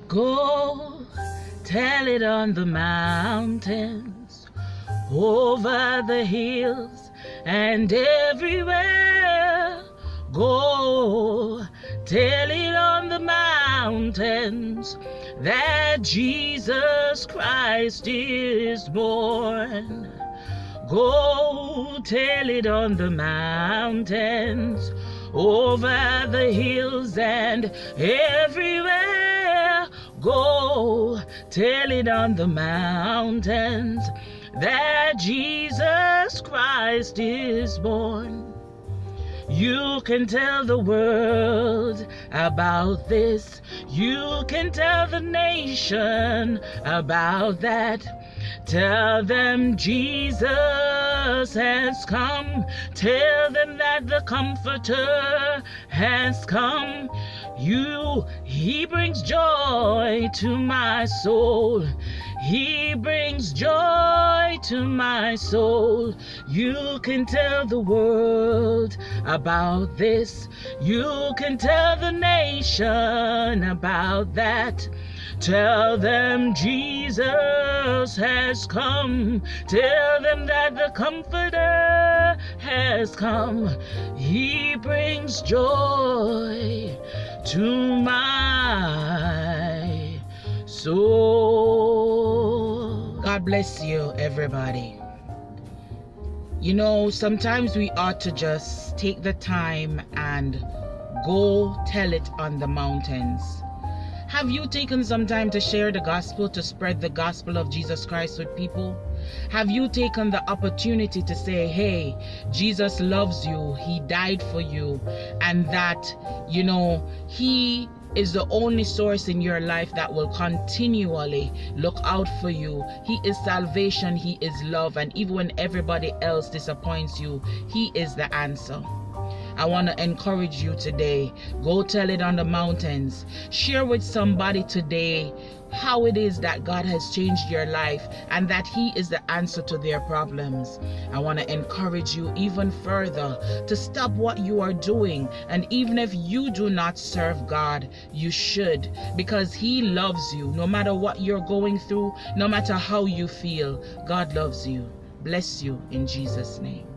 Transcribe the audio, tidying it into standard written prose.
Go tell it on the mountains, over the hills and everywhere. Go tell it on the mountains that Jesus Christ is born. Go tell it on the mountains, over the hills and everywhere. Go tell it on the mountains that Jesus Christ is born. You can tell the world about this. You can tell the nation about that. Tell them Jesus has come. Tell them that the Comforter has come. He brings joy to my soul. He brings joy to my soul. You can tell the world about this. You can tell the nation about that. Tell them Jesus has come. Tell them that the Comforter has come. He brings joy to my soul. God bless you, everybody. You know, sometimes we ought to just take the time and go tell it on the mountains. Have you taken some time to share the gospel, to spread the gospel of Jesus Christ with people? Have you taken the opportunity to say, hey, Jesus loves you, he died for you, and that, you know, he is the only source in your life that will continually look out for you. He is salvation, he is love, and even when everybody else disappoints you, he is the answer. I want to encourage you today. Go tell it on the mountains. Share with somebody today how it is that God has changed your life and that he is the answer to their problems. I want to encourage you even further to stop what you are doing, and even if you do not serve God, you should, because he loves you. No matter what you're going through, no matter how you feel, God loves you. Bless you in Jesus' name.